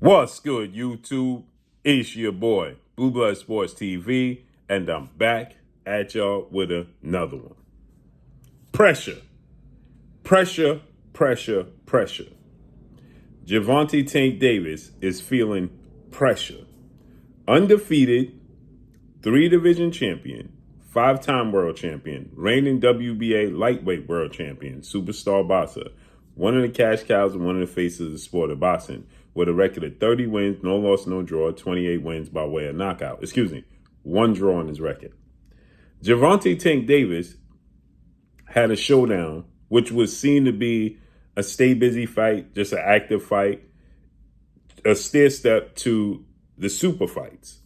What's good, YouTube? It's your boy, Blue Blood Sports TV, and I'm back at y'all with another one. Pressure, pressure, pressure, pressure. Gervonta Tank Davis is feeling pressure. Undefeated, 3-division champion, 5-time world champion, reigning WBA lightweight world champion, superstar boxer, one of the cash cows and one of the faces of the sport of boxing, with a record of 30 wins, no loss, no draw, 28 wins by way of knockout. One draw on his record. Gervonta Tank Davis had a showdown, which was seen to be a stay busy fight, just an active fight, a stair step to the super fights.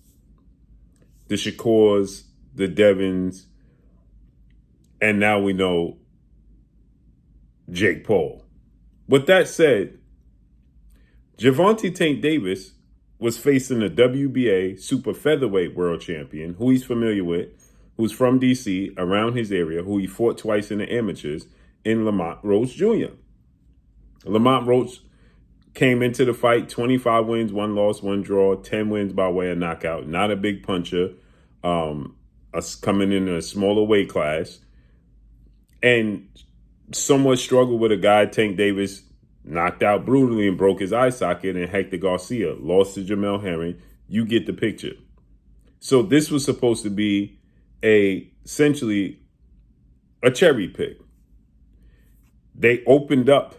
The Shakurs, the Devins, and now we know Jake Paul. With that said, Gervonta Tank Davis was facing a WBA super featherweight world champion who he's familiar with, who's from D.C., around his area, who he fought twice in the amateurs, in Lamont Roach Jr. Lamont Roach came into the fight 25 wins, 1 loss, 1 draw, 10 wins by way of knockout. Not a big puncher, coming in a smaller weight class, and somewhat struggled with a guy, Tank Davis, knocked out brutally and broke his eye socket, and Hector Garcia lost to Jamel Herring. You get the picture. So this was supposed to be essentially a cherry pick. They opened up.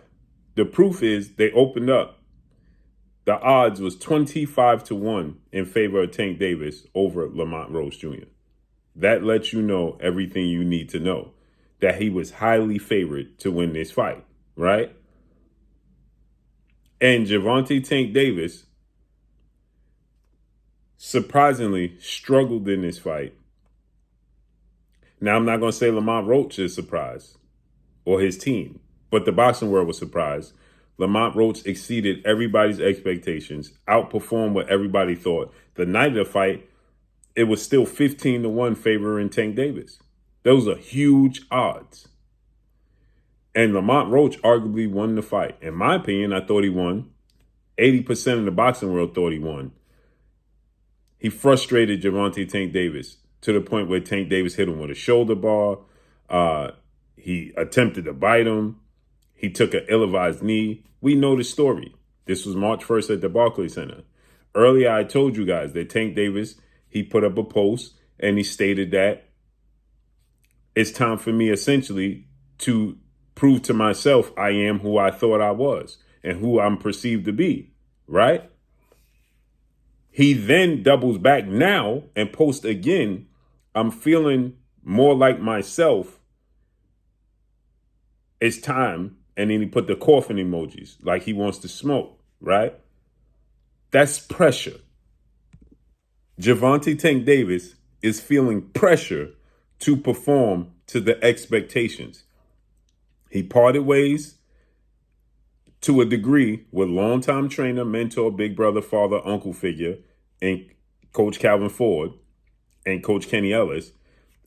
The proof is they opened up. The odds was 25-1 in favor of Tank Davis over Lamont Roach Jr. That lets you know everything you need to know, that he was highly favored to win this fight, right? And Gervonta Tank Davis surprisingly struggled in this fight. Now, I'm not going to say Lamont Roach is surprised or his team, but the boxing world was surprised. Lamont Roach exceeded everybody's expectations, outperformed what everybody thought. The night of the fight, it was still 15-1 favoring Tank Davis. Those are huge odds. And Lamont Roach arguably won the fight. In my opinion, I thought he won. 80% of the boxing world thought he won. He frustrated Gervonta Tank Davis to the point where Tank Davis hit him with a shoulder bar. He attempted to bite him. He took an ill-advised knee. We know the story. This was March 1st at the Barclays Center. Earlier, I told you guys that Tank Davis, he put up a post and he stated that it's time for me essentially to prove to myself I am who I thought I was and who I'm perceived to be, right? He then doubles back now and posts again, I'm feeling more like myself. It's time. And then he put the coughing emojis like he wants to smoke, right? That's pressure. Gervonta Tank Davis is feeling pressure to perform to the expectations. He parted ways to a degree with longtime trainer, mentor, big brother, father, uncle figure, and Coach Calvin Ford and Coach Kenny Ellis.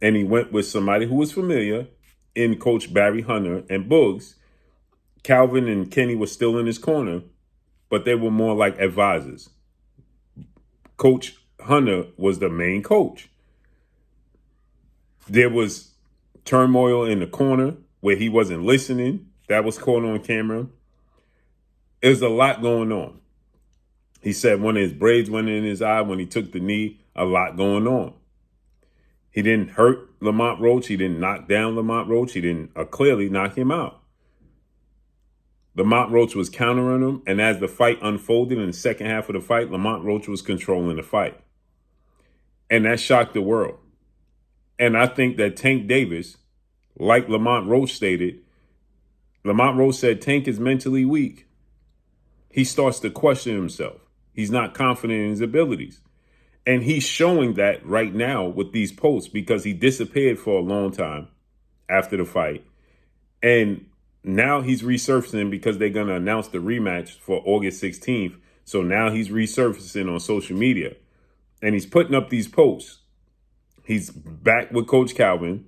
And he went with somebody who was familiar in Coach Barry Hunter and Boogs. Calvin and Kenny were still in his corner, but they were more like advisors. Coach Hunter was the main coach. There was turmoil in the corner where he wasn't listening. That was caught on camera. There's a lot going on. He said one of his braids went in his eye when he took the knee. A lot going on. He didn't hurt Lamont Roach. He didn't knock down Lamont Roach. He didn't clearly knock him out. Lamont Roach was countering him, and as the fight unfolded in the second half of the fight, Lamont Roach was controlling the fight. And that shocked the world. And I think that Tank Davis, like Lamont Roach stated, Lamont Roach said Tank is mentally weak. He starts to question himself. He's not confident in his abilities. And he's showing that right now with these posts because he disappeared for a long time after the fight. And now he's resurfacing because they're going to announce the rematch for August 16th. So now he's resurfacing on social media and he's putting up these posts. He's back with Coach Calvin.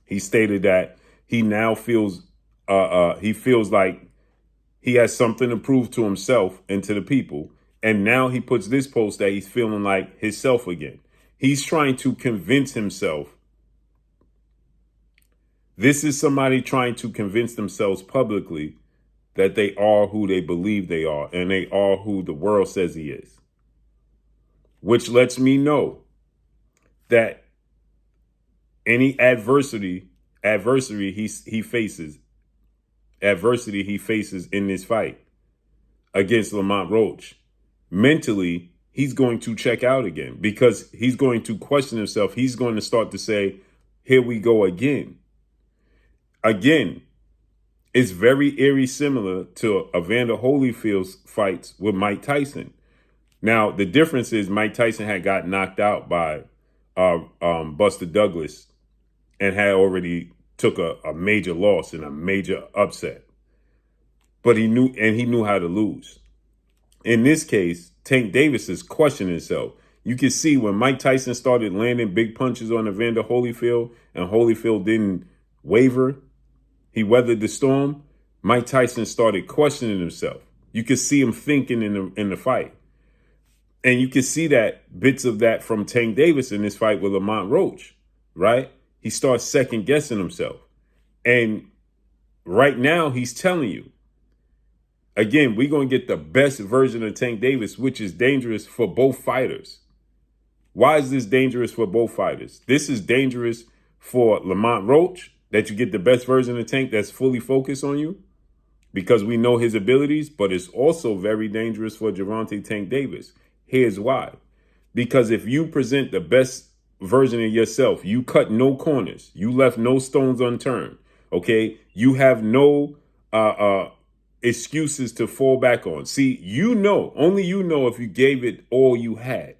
He stated that he now feels like he has something to prove to himself and to the people. And now he puts this post that he's feeling like himself again. He's trying to convince himself. This is somebody trying to convince themselves publicly that they are who they believe they are, and they are who the world says he is. Which lets me know that any adversity he faces in this fight against Lamont Roach, mentally, he's going to check out again, because he's going to question himself. He's going to start to say, here we go again. Again, it's very eerie similar to Evander Holyfield's fights with Mike Tyson. Now, the difference is Mike Tyson had got knocked out by Buster Douglas and had already took a major loss and a major upset. But he knew how to lose. In this case, Tank Davis is questioning himself. You can see when Mike Tyson started landing big punches on Evander Holyfield and Holyfield didn't waver, he weathered the storm, Mike Tyson started questioning himself. You could see him thinking in the fight. And you can see that bits of that from Tank Davis in this fight with Lamont Roach, right? He starts second guessing himself. And right now he's telling you, again, we're going to get the best version of Tank Davis, which is dangerous for both fighters. Why is this dangerous for both fighters? This is dangerous for Lamont Roach, that you get the best version of Tank that's fully focused on you, because we know his abilities, but it's also very dangerous for Gervonta Tank Davis. Here's why. Because if you present the best version of yourself, you cut no corners, you left no stones unturned, okay? You have no excuses to fall back on. See, only you know if you gave it all you had.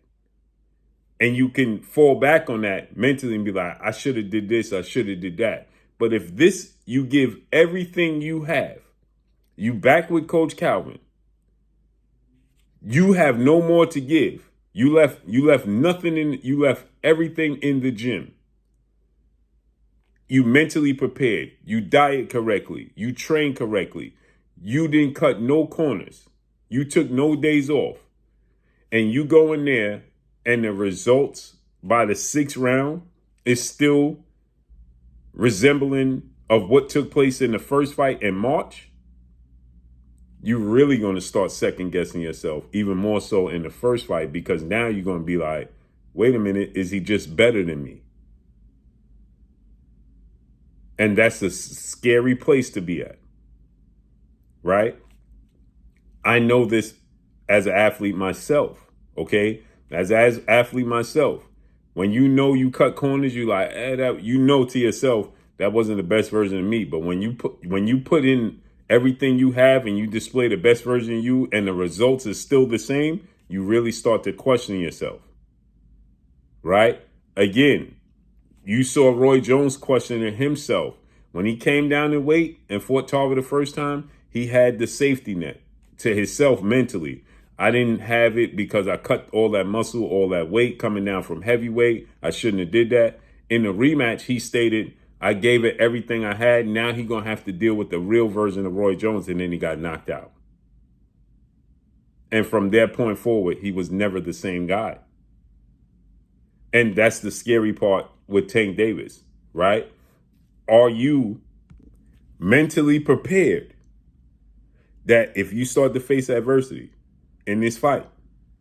And you can fall back on that mentally and be like, I should have did this, I should have did that. But if you give everything you have, you back with Coach Calvin, you have no more to give. You left nothing you left everything in the gym. You mentally prepared, you diet correctly, you train correctly, you didn't cut no corners, you took no days off, and you go in there and the results by the 6th round is still resembling of what took place in the first fight in March, you're really going to start second guessing yourself even more so in the first fight, because now you're going to be like, wait a minute, is he just better than me? And that's a scary place to be at, right? I know this as an athlete myself, okay? As an athlete myself, when you know you cut corners, you like, you know to yourself, that wasn't the best version of me. But when you put in everything you have and you display the best version of you and the results is still the same, you really start to question yourself, right? Again, you saw Roy Jones questioning himself. When he came down in weight and fought Tarver the first time, he had the safety net to himself mentally. I didn't have it because I cut all that muscle, all that weight coming down from heavyweight. I shouldn't have did that. In the rematch, he stated, I gave it everything I had. Now he's going to have to deal with the real version of Roy Jones, and then he got knocked out. And from that point forward, he was never the same guy. And that's the scary part with Tank Davis, right? Are you mentally prepared that if you start to face adversity in this fight,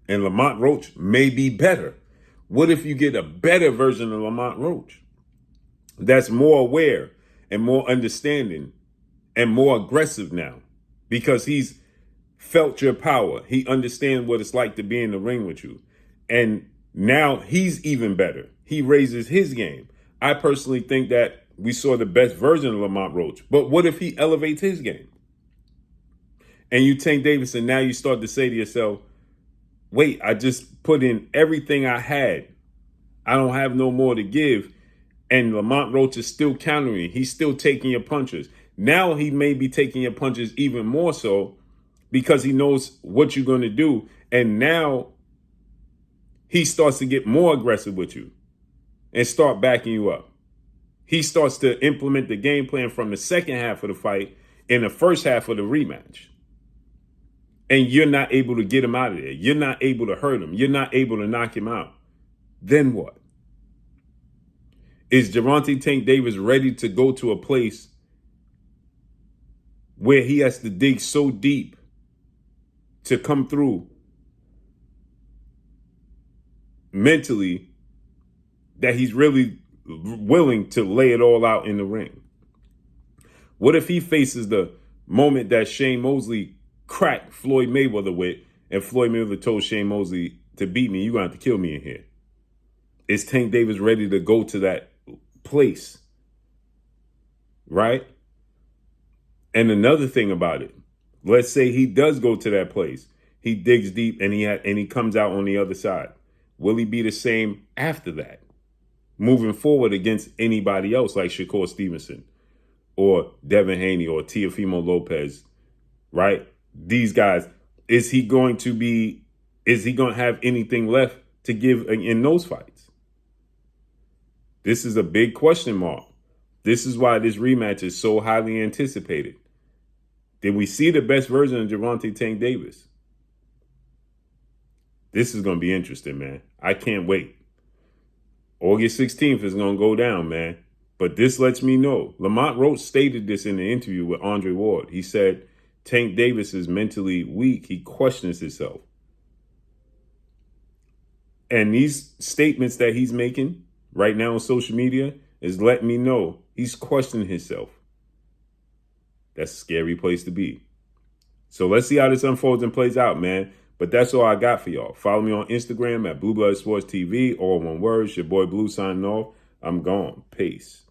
and Lamont Roach may be better, what if you get a better version of Lamont Roach that's more aware and more understanding and more aggressive now, because he's felt your power. He understands what it's like to be in the ring with you. And now he's even better. He raises his game. I personally think that we saw the best version of Lamont Roach. But what if he elevates his game? And you Tank Davis, and now you start to say to yourself, wait, I just put in everything I had. I don't have no more to give. And Lamont Roach is still countering. He's still taking your punches. Now he may be taking your punches even more so because he knows what you're going to do. And now he starts to get more aggressive with you and start backing you up. He starts to implement the game plan from the second half of the fight in the first half of the rematch. and you're not able to get him out of there, you're not able to hurt him, you're not able to knock him out, then what? Is Gervonta Tank Davis ready to go to a place where he has to dig so deep to come through mentally that he's really willing to lay it all out in the ring? What if he faces the moment that Shane Mosley cracked Floyd Mayweather with, and Floyd Mayweather told Shane Mosley, to beat me, you're going to have to kill me in here? Is Tank Davis ready to go to that place? Right? And another thing about it, let's say he does go to that place. He digs deep and he comes out on the other side. Will he be the same after that? Moving forward against anybody else like Shakur Stevenson or Devin Haney or Teofimo Lopez, right? These guys, is he going to have anything left to give in those fights? This is a big question mark. This is why this rematch is so highly anticipated. Did we see the best version of Gervonta Tank Davis? This is going to be interesting, man. I can't wait. August 16th is going to go down, man. But this lets me know. Lamont Roach stated this in the interview with Andre Ward. He said Tank Davis is mentally weak. He questions himself. And these statements that he's making right now on social media is letting me know he's questioning himself. That's a scary place to be. So let's see how this unfolds and plays out, man. But that's all I got for y'all. Follow me on Instagram at Blue Blood Sports TV, all one word. It's your boy Blue signing off. I'm gone. Peace.